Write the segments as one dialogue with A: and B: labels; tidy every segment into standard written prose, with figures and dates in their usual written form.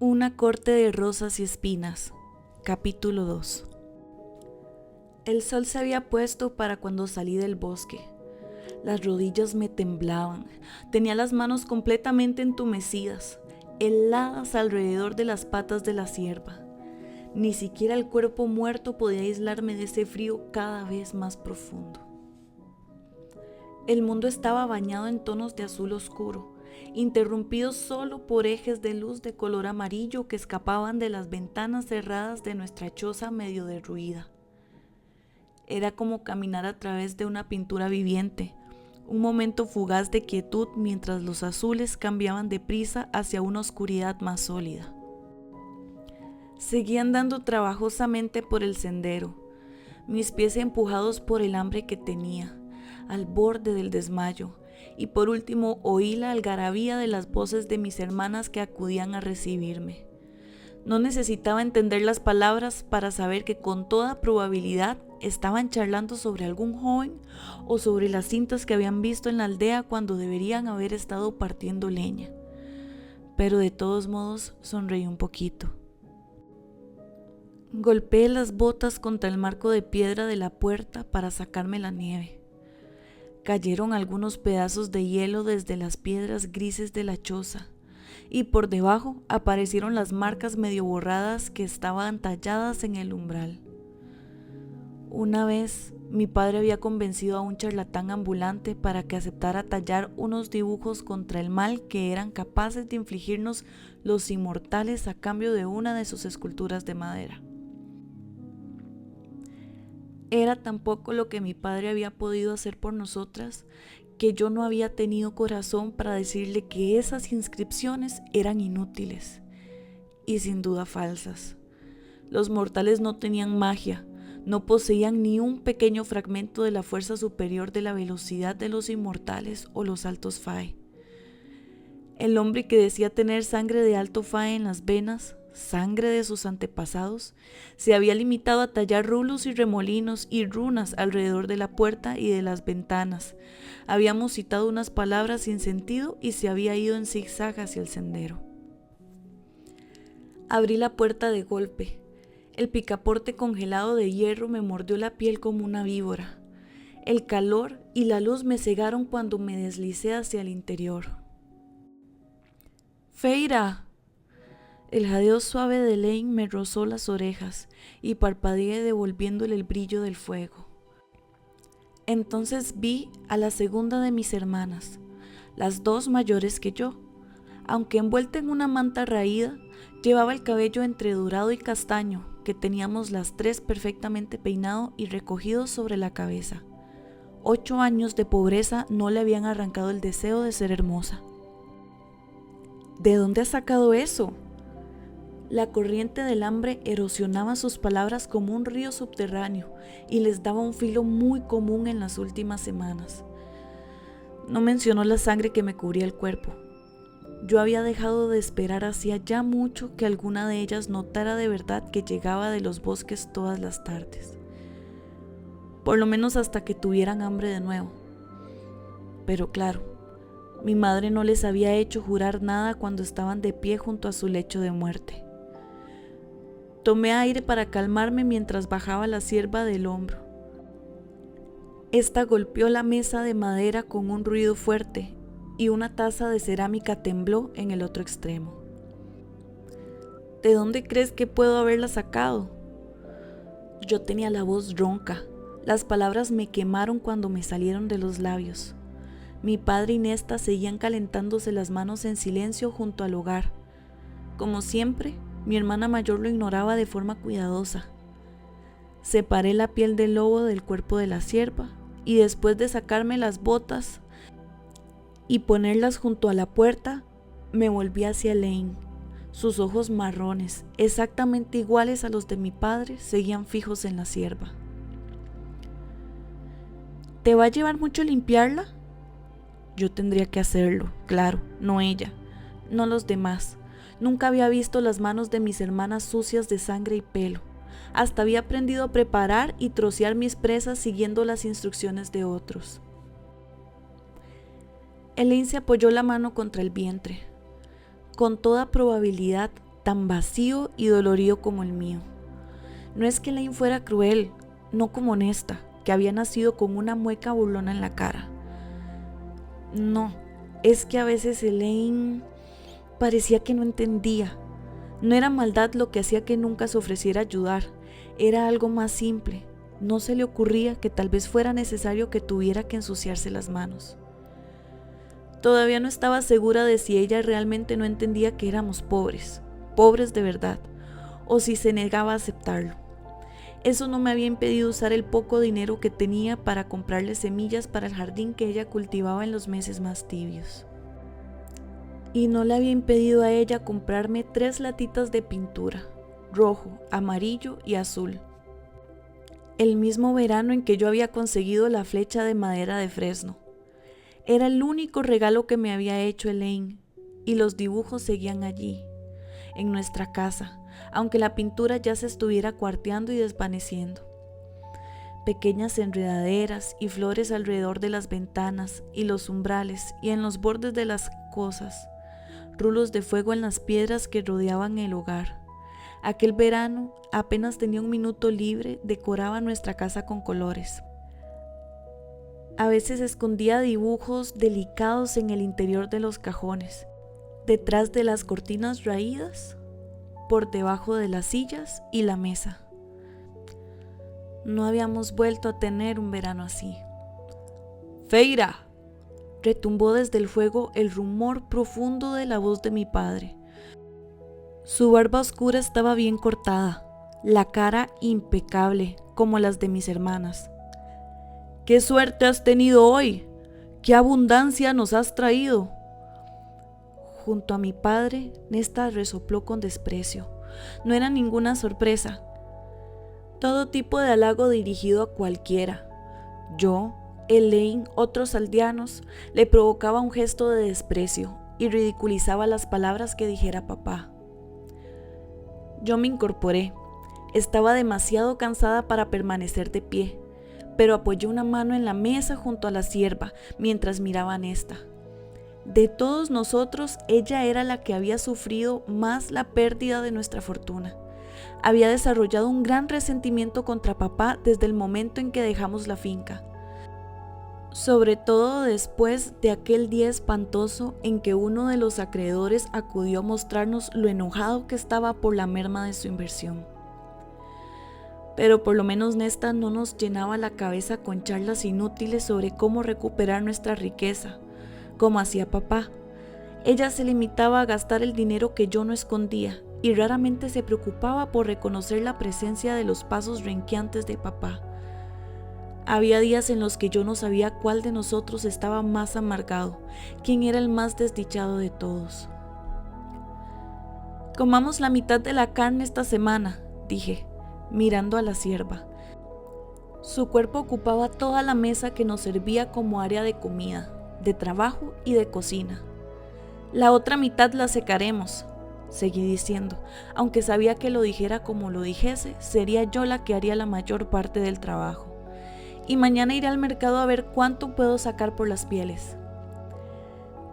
A: Una corte de rosas y espinas. Capítulo 2. El sol se había puesto para cuando salí del bosque. Las rodillas me temblaban, tenía las manos completamente entumecidas, heladas alrededor de las patas de la cierva. Ni siquiera el cuerpo muerto podía aislarme de ese frío cada vez más profundo. El mundo estaba bañado en tonos de azul oscuro, interrumpidos solo por ejes de luz de color amarillo que escapaban de las ventanas cerradas de nuestra choza medio derruida. Era como caminar a través de una pintura viviente, un momento fugaz de quietud mientras los azules cambiaban de prisa hacia una oscuridad más sólida. Seguí andando trabajosamente por el sendero, mis pies empujados por el hambre que tenía, al borde del desmayo, y por último oí la algarabía de las voces de mis hermanas que acudían a recibirme. No necesitaba entender las palabras para saber que con toda probabilidad estaban charlando sobre algún joven o sobre las cintas que habían visto en la aldea cuando deberían haber estado partiendo leña. Pero de todos modos sonreí un poquito. Golpeé las botas contra el marco de piedra de la puerta para sacarme la nieve. Cayeron algunos pedazos de hielo desde las piedras grises de la choza, y por debajo aparecieron las marcas medio borradas que estaban talladas en el umbral. Una vez, mi padre había convencido a un charlatán ambulante para que aceptara tallar unos dibujos contra el mal que eran capaces de infligirnos los inmortales a cambio de una de sus esculturas de madera. Era tan poco lo que mi padre había podido hacer por nosotras que yo no había tenido corazón para decirle que esas inscripciones eran inútiles y sin duda falsas. Los mortales no tenían magia, no poseían ni un pequeño fragmento de la fuerza superior de la velocidad de los inmortales o los altos fae. El hombre que decía tener sangre de alto fae en las venas, sangre de sus antepasados, se había limitado a tallar rulos y remolinos y runas alrededor de la puerta y de las ventanas. Habíamos citado unas palabras sin sentido y se había ido en zigzag hacia el sendero. Abrí la puerta de golpe. El picaporte congelado de hierro me mordió la piel como una víbora. El calor y la luz me cegaron cuando me deslicé hacia el interior. ¡Feira! El jadeo suave de Lane me rozó las orejas y parpadeé devolviéndole el brillo del fuego. Entonces vi a la segunda de mis hermanas, las dos mayores que yo. Aunque envuelta en una manta raída, llevaba el cabello entre dorado y castaño, que teníamos las tres perfectamente peinado y recogido sobre la cabeza. 8 años de pobreza no le habían arrancado el deseo de ser hermosa. ¿De dónde has sacado eso? La corriente del hambre erosionaba sus palabras como un río subterráneo y les daba un filo muy común en las últimas semanas. No mencionó la sangre que me cubría el cuerpo. Yo había dejado de esperar hacía ya mucho que alguna de ellas notara de verdad que llegaba de los bosques todas las tardes. Por lo menos hasta que tuvieran hambre de nuevo. Pero claro, mi madre no les había hecho jurar nada cuando estaban de pie junto a su lecho de muerte. Tomé aire para calmarme mientras bajaba la cierva del hombro. Esta golpeó la mesa de madera con un ruido fuerte y una taza de cerámica tembló en el otro extremo. ¿De dónde crees que puedo haberla sacado? Yo tenía la voz ronca. Las palabras me quemaron cuando me salieron de los labios. Mi padre y Nesta seguían calentándose las manos en silencio junto al hogar. Como siempre, mi hermana mayor lo ignoraba de forma cuidadosa. Separé la piel del lobo del cuerpo de la cierva y después de sacarme las botas y ponerlas junto a la puerta, me volví hacia Lane. Sus ojos marrones, exactamente iguales a los de mi padre, seguían fijos en la cierva. ¿Te va a llevar mucho limpiarla? Yo tendría que hacerlo, claro, no ella, no los demás. Nunca había visto las manos de mis hermanas sucias de sangre y pelo. Hasta había aprendido a preparar y trocear mis presas siguiendo las instrucciones de otros. Elaine se apoyó la mano contra el vientre. Con toda probabilidad, tan vacío y dolorido como el mío. No es que Elaine fuera cruel, no como Nesta, que había nacido con una mueca burlona en la cara. No, es que a veces Elaine parecía que no entendía. No era maldad lo que hacía que nunca se ofreciera a ayudar, era algo más simple. No se le ocurría que tal vez fuera necesario que tuviera que ensuciarse las manos. Todavía no estaba segura de si ella realmente no entendía que éramos pobres, pobres de verdad, o si se negaba a aceptarlo. Eso no me había impedido usar el poco dinero que tenía para comprarle semillas para el jardín que ella cultivaba en los meses más tibios. Y no le había impedido a ella comprarme 3 latitas de pintura, rojo, amarillo y azul. El mismo verano en que yo había conseguido la flecha de madera de fresno. Era el único regalo que me había hecho Elaine, y los dibujos seguían allí, en nuestra casa, aunque la pintura ya se estuviera cuarteando y desvaneciendo. Pequeñas enredaderas y flores alrededor de las ventanas y los umbrales y en los bordes de las cosas, rulos de fuego en las piedras que rodeaban el hogar. Aquel verano, apenas tenía un minuto libre, decoraba nuestra casa con colores. A veces escondía dibujos delicados en el interior de los cajones, detrás de las cortinas raídas, por debajo de las sillas y la mesa. No habíamos vuelto a tener un verano así. ¡Feira! Retumbó desde el fuego el rumor profundo de la voz de mi padre. Su barba oscura estaba bien cortada, la cara impecable, como las de mis hermanas. ¡Qué suerte has tenido hoy! ¡Qué abundancia nos has traído! Junto a mi padre, Nesta resopló con desprecio. No era ninguna sorpresa. Todo tipo de halago dirigido a cualquiera. Yo, Elaine, otros aldeanos, le provocaba un gesto de desprecio y ridiculizaba las palabras que dijera papá. Yo me incorporé. Estaba demasiado cansada para permanecer de pie, pero apoyé una mano en la mesa junto a la sierva mientras miraba a Nesta. De todos nosotros, ella era la que había sufrido más la pérdida de nuestra fortuna. Había desarrollado un gran resentimiento contra papá desde el momento en que dejamos la finca. Sobre todo después de aquel día espantoso en que uno de los acreedores acudió a mostrarnos lo enojado que estaba por la merma de su inversión. Pero por lo menos Nesta no nos llenaba la cabeza con charlas inútiles sobre cómo recuperar nuestra riqueza, como hacía papá. Ella se limitaba a gastar el dinero que yo no escondía y raramente se preocupaba por reconocer la presencia de los pasos renqueantes de papá. Había días en los que yo no sabía cuál de nosotros estaba más amargado, quién era el más desdichado de todos. Comamos la mitad de la carne esta semana, dije, mirando a la sierva. Su cuerpo ocupaba toda la mesa que nos servía como área de comida, de trabajo y de cocina. La otra mitad la secaremos, seguí diciendo, aunque sabía que lo dijera como lo dijese, sería yo la que haría la mayor parte del trabajo. Y mañana iré al mercado a ver cuánto puedo sacar por las pieles.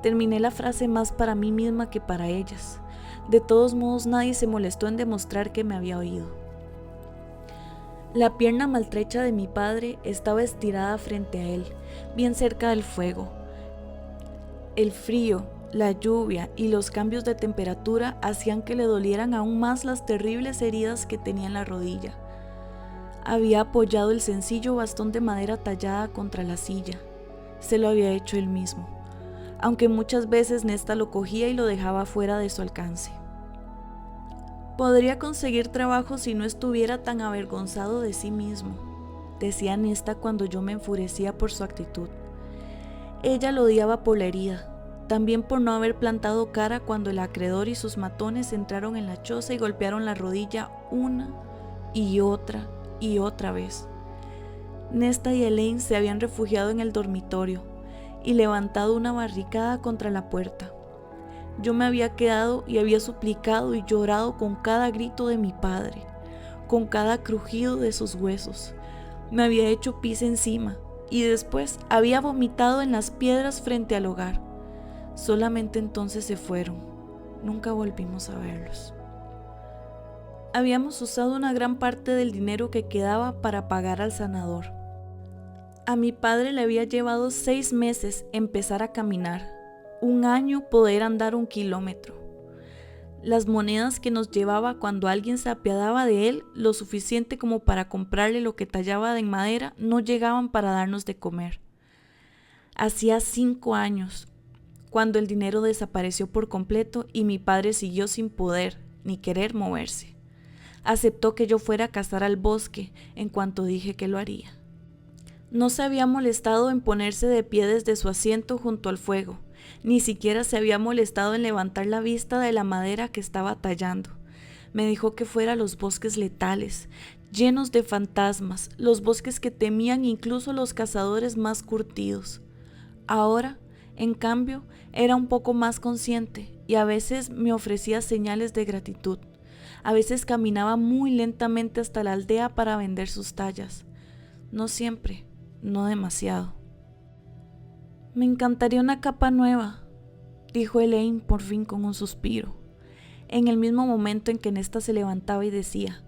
A: Terminé la frase más para mí misma que para ellas. De todos modos, nadie se molestó en demostrar que me había oído. La pierna maltrecha de mi padre estaba estirada frente a él, bien cerca del fuego. El frío, la lluvia y los cambios de temperatura hacían que le dolieran aún más las terribles heridas que tenía en la rodilla. Había apoyado el sencillo bastón de madera tallada contra la silla. Se lo había hecho él mismo, aunque muchas veces Nesta lo cogía y lo dejaba fuera de su alcance. Podría conseguir trabajo si no estuviera tan avergonzado de sí mismo, decía Nesta cuando yo me enfurecía por su actitud. Ella lo odiaba por la herida, también por no haber plantado cara cuando el acreedor y sus matones entraron en la choza y golpearon la rodilla una y otra vez. Nesta y Elaine se habían refugiado en el dormitorio y levantado una barricada contra la puerta. Yo me había quedado y había suplicado y llorado con cada grito de mi padre, con cada crujido de sus huesos. Me había hecho pis encima y después había vomitado en las piedras frente al hogar. Solamente entonces se fueron. Nunca volvimos a verlos. Habíamos usado una gran parte del dinero que quedaba para pagar al sanador. A mi padre le había llevado 6 meses empezar a caminar, 1 año poder andar 1 kilómetro. Las monedas que nos llevaba cuando alguien se apiadaba de él, lo suficiente como para comprarle lo que tallaba en madera, no llegaban para darnos de comer. Hacía 5 años, cuando el dinero desapareció por completo y mi padre siguió sin poder ni querer moverse. Aceptó que yo fuera a cazar al bosque en cuanto dije que lo haría. No se había molestado en ponerse de pie desde su asiento junto al fuego, ni siquiera se había molestado en levantar la vista de la madera que estaba tallando. Me dijo que fuera a los bosques letales, llenos de fantasmas, los bosques que temían incluso los cazadores más curtidos. Ahora, en cambio, era un poco más consciente y a veces me ofrecía señales de gratitud. A veces caminaba muy lentamente hasta la aldea para vender sus tallas. No siempre, no demasiado. Me encantaría una capa nueva, dijo Elaine por fin con un suspiro, en el mismo momento en que Nesta se levantaba y decía: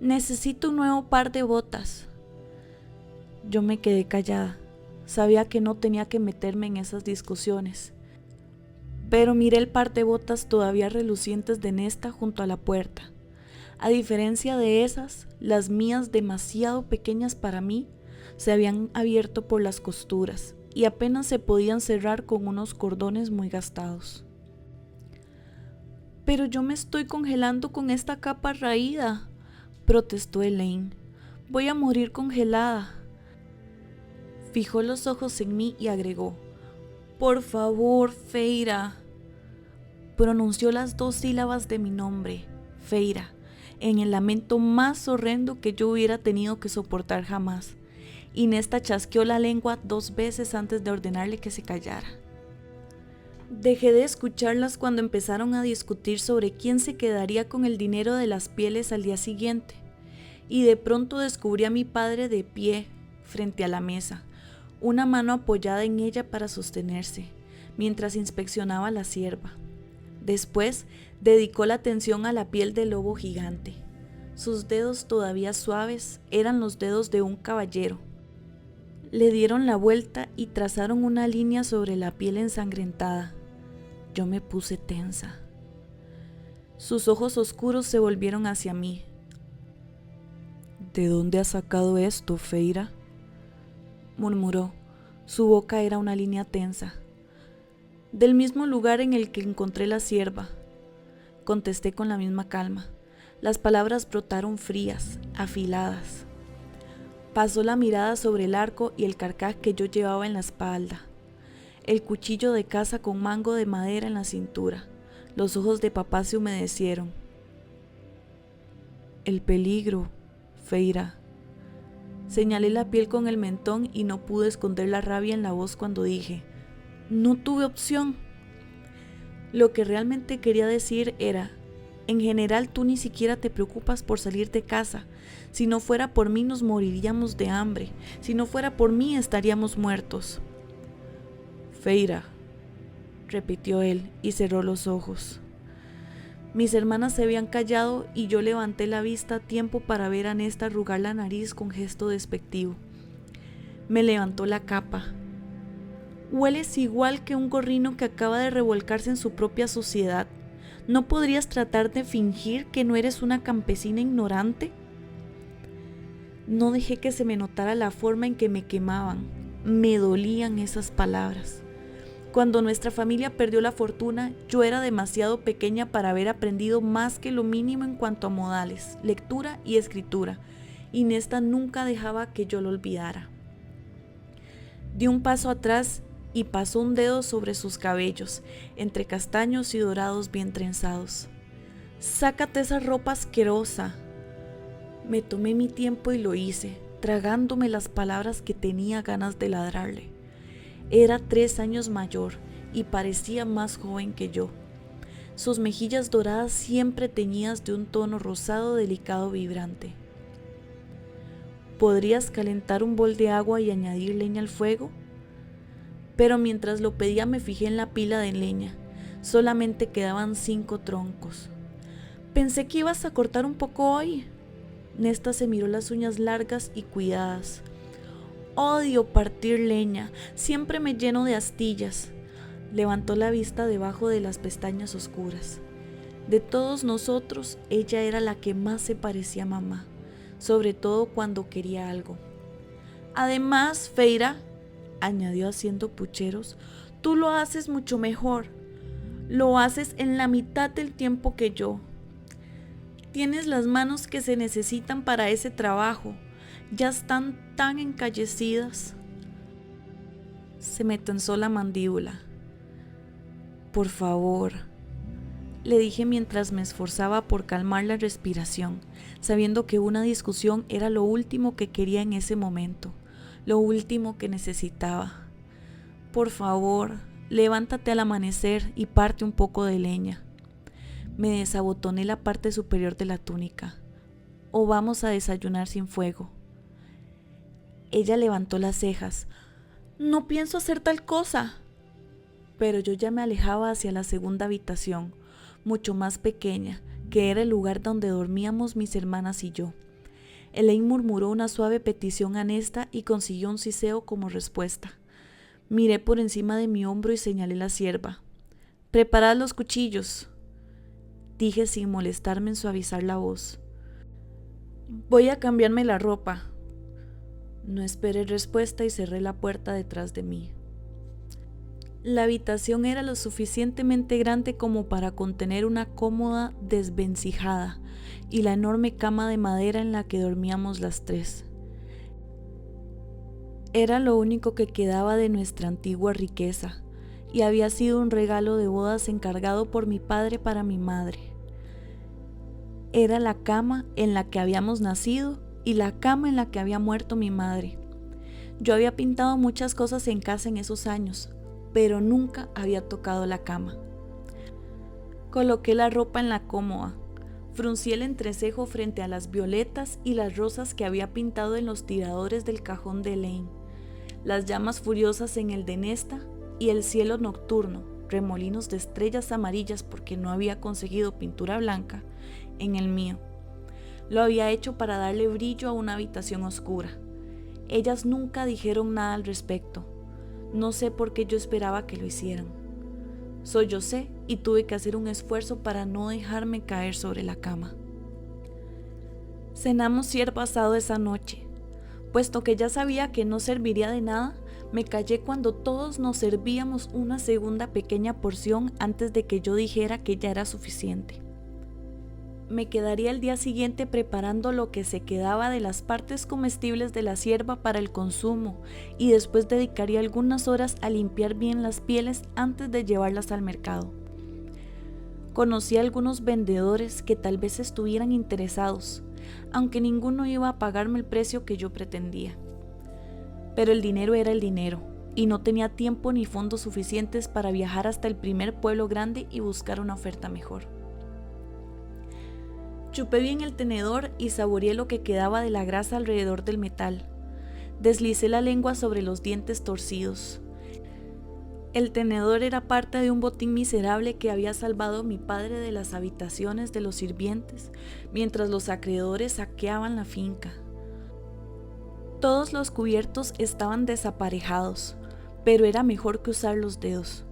A: necesito un nuevo par de botas. Yo me quedé callada. Sabía que no tenía que meterme en esas discusiones, pero miré el par de botas todavía relucientes de Nesta junto a la puerta. A diferencia de esas, las mías, demasiado pequeñas para mí, se habían abierto por las costuras y apenas se podían cerrar con unos cordones muy gastados. Pero yo me estoy congelando con esta capa raída, protestó Elaine. Voy a morir congelada. Fijó los ojos en mí y agregó: por favor, Feira. Pronunció las 2 sílabas de mi nombre, Feira, en el lamento más horrendo que yo hubiera tenido que soportar jamás. Y Nesta chasqueó la lengua 2 veces antes de ordenarle que se callara. Dejé de escucharlas cuando empezaron a discutir sobre quién se quedaría con el dinero de las pieles al día siguiente, y de pronto descubrí a mi padre de pie frente a la mesa, una mano apoyada en ella para sostenerse, mientras inspeccionaba la cierva. Después dedicó la atención a la piel del lobo gigante. Sus dedos todavía suaves eran los dedos de un caballero. Le dieron la vuelta y trazaron una línea sobre la piel ensangrentada. Yo me puse tensa. Sus ojos oscuros se volvieron hacia mí. ¿De dónde has sacado esto, Feira?, murmuró. Su boca era una línea tensa. Del mismo lugar en el que encontré la cierva, contesté con la misma calma. Las palabras brotaron frías, afiladas. Pasó la mirada sobre el arco y el carcaj que yo llevaba en la espalda, el cuchillo de caza con mango de madera en la cintura. Los ojos de papá se humedecieron. El peligro, Feira. Señalé la piel con el mentón y no pude esconder la rabia en la voz cuando dije: no tuve opción. Lo que realmente quería decir era: en general tú ni siquiera te preocupas por salir de casa. Si no fuera por mí nos moriríamos de hambre. Si no fuera por mí estaríamos muertos. Feira, repitió él y cerró los ojos. Mis hermanas se habían callado y yo levanté la vista a tiempo para ver a Nesta arrugar la nariz con gesto despectivo. Me levantó la capa. Hueles igual que un gorrino que acaba de revolcarse en su propia suciedad. ¿No podrías tratar de fingir que no eres una campesina ignorante? No dejé que se me notara la forma en que me quemaban. Me dolían esas palabras. Cuando nuestra familia perdió la fortuna, yo era demasiado pequeña para haber aprendido más que lo mínimo en cuanto a modales, lectura y escritura, y Nesta nunca dejaba que yo lo olvidara. Di un paso atrás y pasó un dedo sobre sus cabellos, entre castaños y dorados bien trenzados. «Sácate esa ropa asquerosa». Me tomé mi tiempo y lo hice, tragándome las palabras que tenía ganas de ladrarle. Era 3 años mayor y parecía más joven que yo. Sus mejillas doradas siempre teñidas de un tono rosado delicado vibrante. ¿Podrías calentar un bol de agua y añadir leña al fuego? Pero mientras lo pedía me fijé en la pila de leña. Solamente quedaban 5 troncos. Pensé que ibas a cortar un poco hoy. Nesta se miró las uñas largas y cuidadas. Odio partir leña, siempre me lleno de astillas. Levantó la vista debajo de las pestañas oscuras. De todos nosotros, ella era la que más se parecía a mamá, sobre todo cuando quería algo. Además, Feira, añadió haciendo pucheros, tú lo haces mucho mejor. Lo haces en la mitad del tiempo que yo. Tienes las manos que se necesitan para ese trabajo. Ya están tan encallecidas. Se me tensó la mandíbula. Por favor, le dije mientras me esforzaba por calmar la respiración, sabiendo que una discusión era lo último que quería en ese momento, lo último que necesitaba. Por favor, levántate al amanecer y parte un poco de leña. Me desabotoné la parte superior de la túnica. O vamos a desayunar sin fuego. Ella levantó las cejas. No pienso hacer tal cosa. Pero yo ya me alejaba hacia la segunda habitación, mucho más pequeña, que era el lugar donde dormíamos mis hermanas y yo. Elaine murmuró una suave petición a Nesta y consiguió un siseo como respuesta. Miré por encima de mi hombro y señalé la sierva. «Preparad los cuchillos», dije sin molestarme en suavizar la voz. «Voy a cambiarme la ropa». No esperé respuesta y cerré la puerta detrás de mí. La habitación era lo suficientemente grande como para contener una cómoda desvencijada y la enorme cama de madera en la que dormíamos las tres. Era lo único que quedaba de nuestra antigua riqueza y había sido un regalo de bodas encargado por mi padre para mi madre. Era la cama en la que habíamos nacido y la cama en la que había muerto mi madre. Yo había pintado muchas cosas en casa en esos años, pero nunca había tocado la cama. Coloqué la ropa en la cómoda, fruncí el entrecejo frente a las violetas y las rosas que había pintado en los tiradores del cajón de Elaine, las llamas furiosas en el de Nesta y el cielo nocturno, remolinos de estrellas amarillas porque no había conseguido pintura blanca, en el mío. Lo había hecho para darle brillo a una habitación oscura. Ellas nunca dijeron nada al respecto. No sé por qué yo esperaba que lo hicieran. Sollocé y tuve que hacer un esfuerzo para no dejarme caer sobre la cama. Cenamos ciervo asado esa noche. Puesto que ya sabía que no serviría de nada, me callé cuando todos nos servíamos una segunda pequeña porción antes de que yo dijera que ya era suficiente. Me quedaría el día siguiente preparando lo que se quedaba de las partes comestibles de la cierva para el consumo y después dedicaría algunas horas a limpiar bien las pieles antes de llevarlas al mercado. Conocí a algunos vendedores que tal vez estuvieran interesados, aunque ninguno iba a pagarme el precio que yo pretendía. Pero el dinero era el dinero y no tenía tiempo ni fondos suficientes para viajar hasta el primer pueblo grande y buscar una oferta mejor. Chupé bien el tenedor y saboreé lo que quedaba de la grasa alrededor del metal. Deslicé la lengua sobre los dientes torcidos. El tenedor era parte de un botín miserable que había salvado mi padre de las habitaciones de los sirvientes, mientras los acreedores saqueaban la finca. Todos los cubiertos estaban desaparejados, pero era mejor que usar los dedos.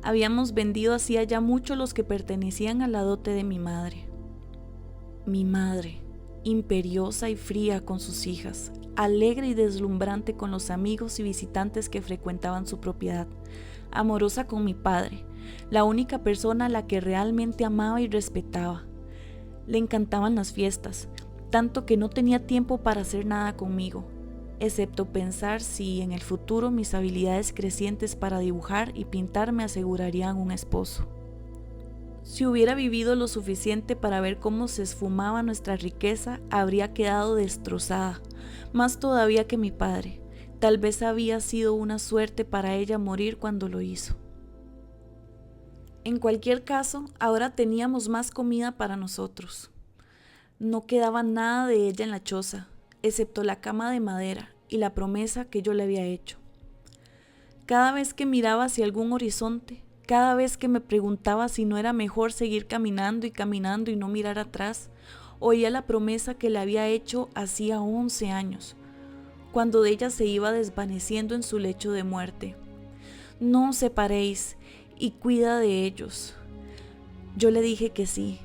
A: Habíamos vendido hacía ya mucho los que pertenecían a la dote de mi madre. Mi madre, imperiosa y fría con sus hijas, alegre y deslumbrante con los amigos y visitantes que frecuentaban su propiedad, amorosa con mi padre, la única persona a la que realmente amaba y respetaba. Le encantaban las fiestas, tanto que no tenía tiempo para hacer nada conmigo, excepto pensar si en el futuro mis habilidades crecientes para dibujar y pintar me asegurarían un esposo. Si hubiera vivido lo suficiente para ver cómo se esfumaba nuestra riqueza, habría quedado destrozada, más todavía que mi padre. Tal vez había sido una suerte para ella morir cuando lo hizo. En cualquier caso, ahora teníamos más comida para nosotros. No quedaba nada de ella en la choza, excepto la cama de madera y la promesa que yo le había hecho. Cada vez que miraba hacia algún horizonte, Cada vez que me preguntaba si no era mejor seguir caminando y no mirar atrás, oía la promesa que le había hecho hacía 11 años, cuando ella se iba desvaneciendo en su lecho de muerte. No os separéis y cuida de ellos. Yo le dije que sí.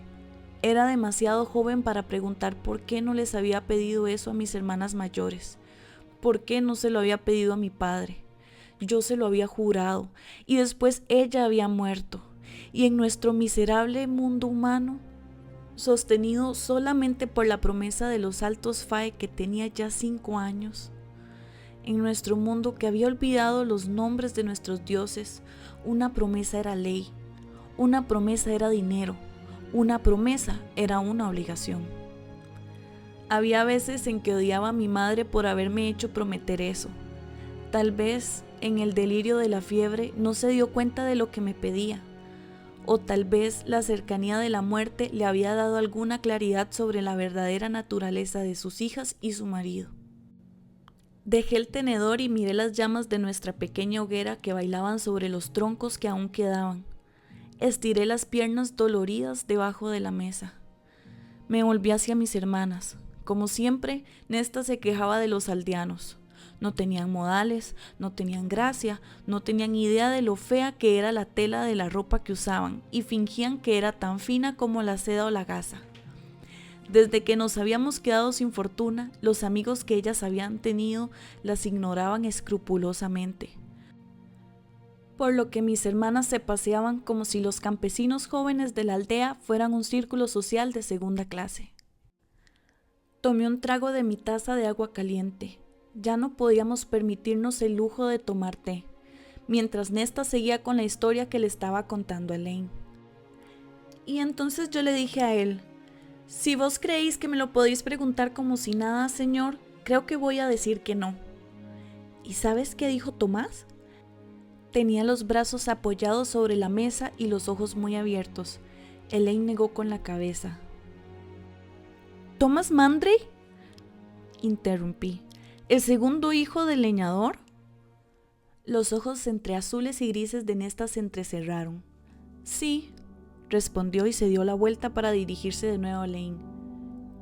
A: Era demasiado joven para preguntar por qué no les había pedido eso a mis hermanas mayores, por qué no se lo había pedido a mi padre. Yo se lo había jurado, y después ella había muerto, y en nuestro miserable mundo humano, sostenido solamente por la promesa de los altos fae que tenía ya 5 años, en nuestro mundo que había olvidado los nombres de nuestros dioses, una promesa era ley, una promesa era dinero, una promesa era una obligación. Había veces en que odiaba a mi madre por haberme hecho prometer eso. Tal vez en el delirio de la fiebre no se dio cuenta de lo que me pedía, o tal vez la cercanía de la muerte le había dado alguna claridad sobre la verdadera naturaleza de sus hijas y su marido. Dejé el tenedor y miré las llamas de nuestra pequeña hoguera que bailaban sobre los troncos que aún quedaban. Estiré las piernas doloridas debajo de la mesa. Me volví hacia mis hermanas. Como siempre, Nesta se quejaba de los aldeanos. No tenían modales, no tenían gracia, no tenían idea de lo fea que era la tela de la ropa que usaban y fingían que era tan fina como la seda o la gasa. Desde que nos habíamos quedado sin fortuna, los amigos que ellas habían tenido las ignoraban escrupulosamente. Por lo que mis hermanas se paseaban como si los campesinos jóvenes de la aldea fueran un círculo social de segunda clase. Tomé un trago de mi taza de agua caliente. Ya no podíamos permitirnos el lujo de tomar té, mientras Nesta seguía con la historia que le estaba contando a Elaine. Y entonces yo le dije a él: si vos creéis que me lo podéis preguntar como si nada, señor, creo que voy a decir que no. ¿Y sabes qué dijo Tomás? Tenía los brazos apoyados sobre la mesa y los ojos muy abiertos. Elaine negó con la cabeza. ¿Thomas Mandrey?, interrumpí. ¿El segundo hijo del leñador? Los ojos entre azules y grises de Nesta se entrecerraron. Sí, respondió y se dio la vuelta para dirigirse de nuevo a Elaine.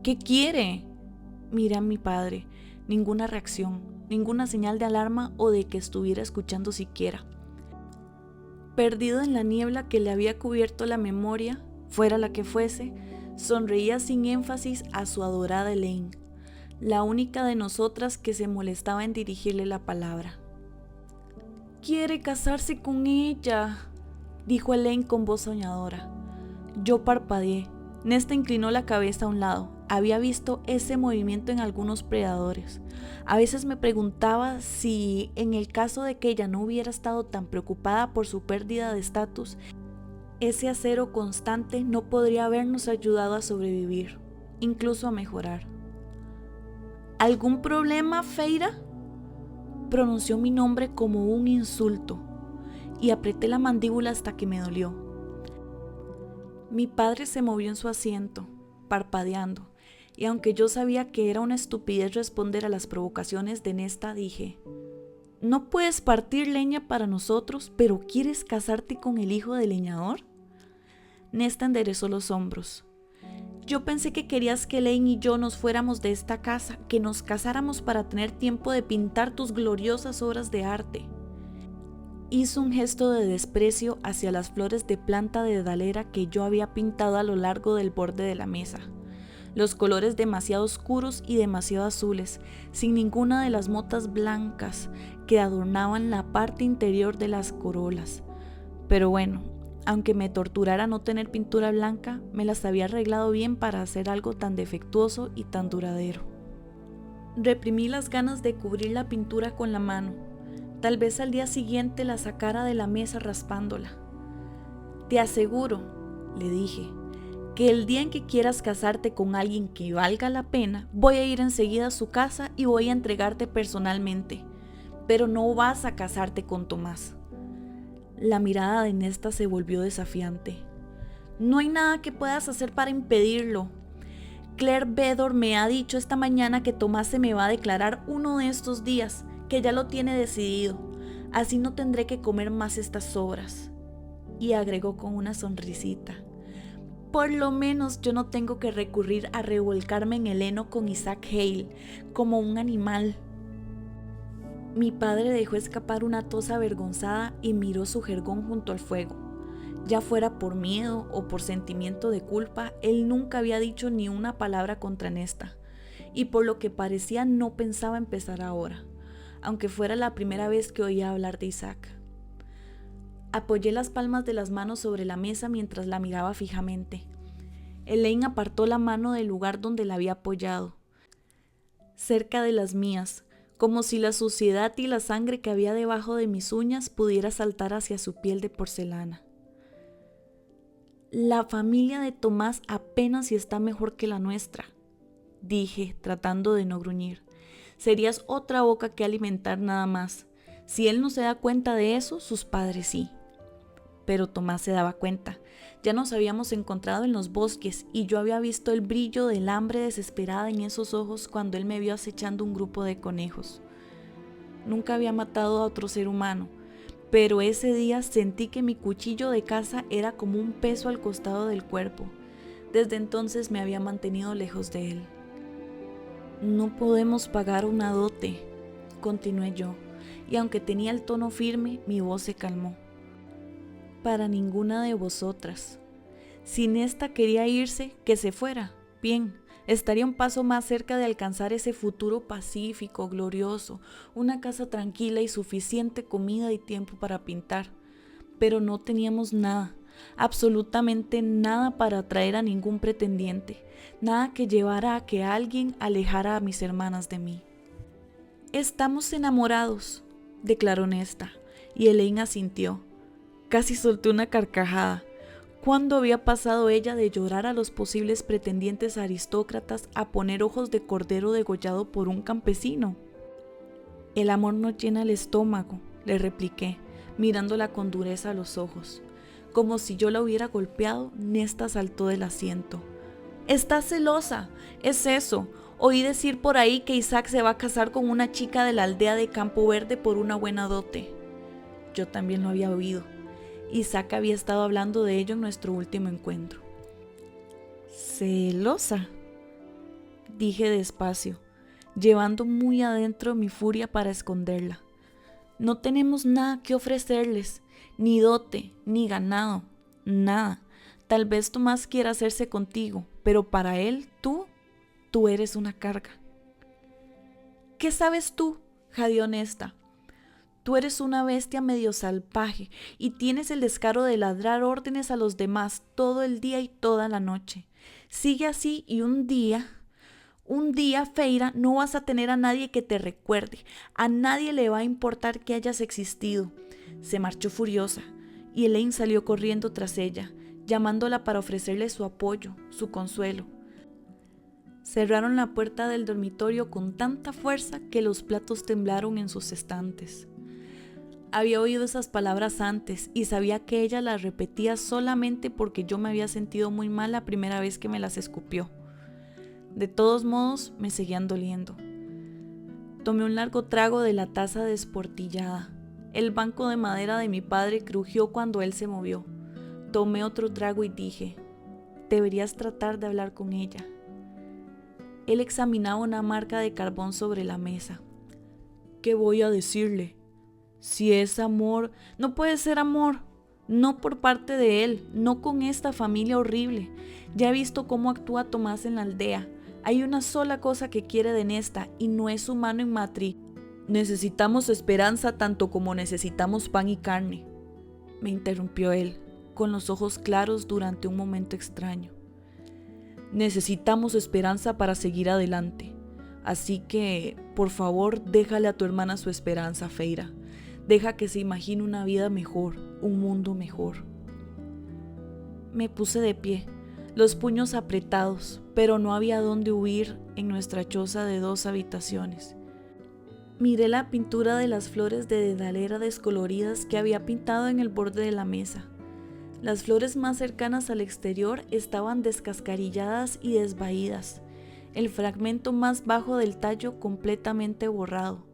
A: ¿Qué quiere? Miré a mi padre. Ninguna reacción, ninguna señal de alarma o de que estuviera escuchando siquiera. Perdido en la niebla que le había cubierto la memoria, fuera la que fuese, sonreía sin énfasis a su adorada Elaine, la única de nosotras que se molestaba en dirigirle la palabra. «Quiere casarse con ella», dijo Elaine con voz soñadora. Yo parpadeé. Nesta inclinó la cabeza a un lado. Había visto ese movimiento en algunos predadores. A veces me preguntaba si, en el caso de que ella no hubiera estado tan preocupada por su pérdida de estatus, ese acero constante no podría habernos ayudado a sobrevivir, incluso a mejorar. ¿Algún problema, Feira?, pronunció mi nombre como un insulto, y apreté la mandíbula hasta que me dolió. Mi padre se movió en su asiento, parpadeando, y aunque yo sabía que era una estupidez responder a las provocaciones de Nesta, dije: ¿no puedes partir leña para nosotros, pero quieres casarte con el hijo del leñador? Nesta enderezó los hombros. Yo pensé que querías que Elaine y yo nos fuéramos de esta casa, que nos casáramos para tener tiempo de pintar tus gloriosas obras de arte. Hizo un gesto de desprecio hacia las flores de planta de dalera que yo había pintado a lo largo del borde de la mesa. Los colores demasiado oscuros y demasiado azules, sin ninguna de las motas blancas que adornaban la parte interior de las corolas. Pero bueno, aunque me torturara no tener pintura blanca, me las había arreglado bien para hacer algo tan defectuoso y tan duradero. Reprimí las ganas de cubrir la pintura con la mano. Tal vez al día siguiente la sacara de la mesa raspándola. Te aseguro, le dije, que el día en que quieras casarte con alguien que valga la pena, voy a ir enseguida a su casa y voy a entregarte personalmente, pero no vas a casarte con Tomás. La mirada de Nesta se volvió desafiante. No hay nada que puedas hacer para impedirlo. Claire Bedor me ha dicho esta mañana que Tomás se me va a declarar uno de estos días, que ya lo tiene decidido. Así no tendré que comer más estas sobras. y agregó con una sonrisita: por lo menos yo no tengo que recurrir a revolcarme en el heno con Isaac Hale como un animal. Mi padre dejó escapar una tos avergonzada y miró su jergón junto al fuego. Ya fuera por miedo o por sentimiento de culpa, él nunca había dicho ni una palabra contra Nesta, y por lo que parecía no pensaba empezar ahora, aunque fuera la primera vez que oía hablar de Isaac. Apoyé las palmas de las manos sobre la mesa mientras la miraba fijamente. Elaine apartó la mano del lugar donde la había apoyado, cerca de las mías, como si la suciedad y la sangre que había debajo de mis uñas pudiera saltar hacia su piel de porcelana. La familia de Tomás apenas si está mejor que la nuestra, dije, tratando de no gruñir. Serías otra boca que alimentar nada más. Si él no se da cuenta de eso, sus padres sí. Pero Tomás se daba cuenta. Ya nos habíamos encontrado en los bosques y yo había visto el brillo del hambre desesperada en esos ojos cuando él me vio acechando un grupo de conejos. Nunca había matado a otro ser humano, pero ese día sentí que mi cuchillo de caza era como un peso al costado del cuerpo. Desde entonces me había mantenido lejos de él. No podemos pagar una dote, continué yo, y aunque tenía el tono firme, mi voz se calmó. Para ninguna de vosotras. Si Nesta quería irse, que se fuera. Bien, estaría un paso más cerca de alcanzar ese futuro pacífico, glorioso, una casa tranquila y suficiente comida y tiempo para pintar. Pero no teníamos nada, absolutamente nada para atraer a ningún pretendiente, nada que llevara a que alguien alejara a mis hermanas de mí. Estamos enamorados, declaró Nesta, y Elaine asintió. Casi solté una carcajada. ¿Cuándo había pasado ella de llorar a los posibles pretendientes aristócratas a poner ojos de cordero degollado por un campesino? El amor no llena el estómago, le repliqué, mirándola con dureza a los ojos. Como si yo la hubiera golpeado, Nesta saltó del asiento. «¡Estás celosa! ¡Es eso! Oí decir por ahí que Isaac se va a casar con una chica de la aldea de Campo Verde por una buena dote». Yo también lo había oído. Isaac había estado hablando de ello en nuestro último encuentro. «¿Celosa?», dije despacio, llevando muy adentro mi furia para esconderla. «No tenemos nada que ofrecerles, ni dote, ni ganado, nada. Tal vez Tomás quiera hacerse contigo, pero para él, tú eres una carga». «¿Qué sabes tú?», jadeó Nesta. «Tú eres una bestia medio salvaje y tienes el descaro de ladrar órdenes a los demás todo el día y toda la noche. Sigue así y un día, Feira, no vas a tener a nadie que te recuerde. A nadie le va a importar que hayas existido». Se marchó furiosa y Elaine salió corriendo tras ella, llamándola para ofrecerle su apoyo, su consuelo. Cerraron la puerta del dormitorio con tanta fuerza que los platos temblaron en sus estantes. Había oído esas palabras antes y sabía que ella las repetía solamente porque yo me había sentido muy mal la primera vez que me las escupió. De todos modos, me seguían doliendo. Tomé un largo trago de la taza desportillada. El banco de madera de mi padre crujió cuando él se movió. Tomé otro trago y dije: «Deberías tratar de hablar con ella». Él examinaba una marca de carbón sobre la mesa. «¿Qué voy a decirle? Si es amor, no puede ser amor. No por parte de él, no con esta familia horrible. Ya he visto cómo actúa Tomás en la aldea. Hay una sola cosa que quiere de Nesta y no es humano en matri. Necesitamos esperanza tanto como necesitamos pan y carne», me interrumpió él, con los ojos claros durante un momento extraño. «Necesitamos esperanza para seguir adelante. Así que, por favor, déjale a tu hermana su esperanza, Feira. Deja que se imagine una vida mejor, un mundo mejor». Me puse de pie, los puños apretados, pero no había dónde huir en nuestra choza de 2 habitaciones. Miré la pintura de las flores de dedalera descoloridas que había pintado en el borde de la mesa. Las flores más cercanas al exterior estaban descascarilladas y desvaídas, el fragmento más bajo del tallo completamente borrado.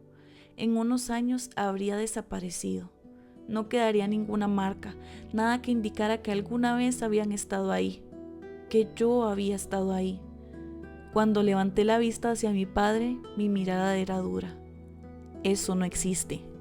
A: En unos años habría desaparecido. No quedaría ninguna marca, nada que indicara que alguna vez habían estado ahí, que yo había estado ahí. Cuando levanté la vista hacia mi padre, mi mirada era dura. Eso no existe.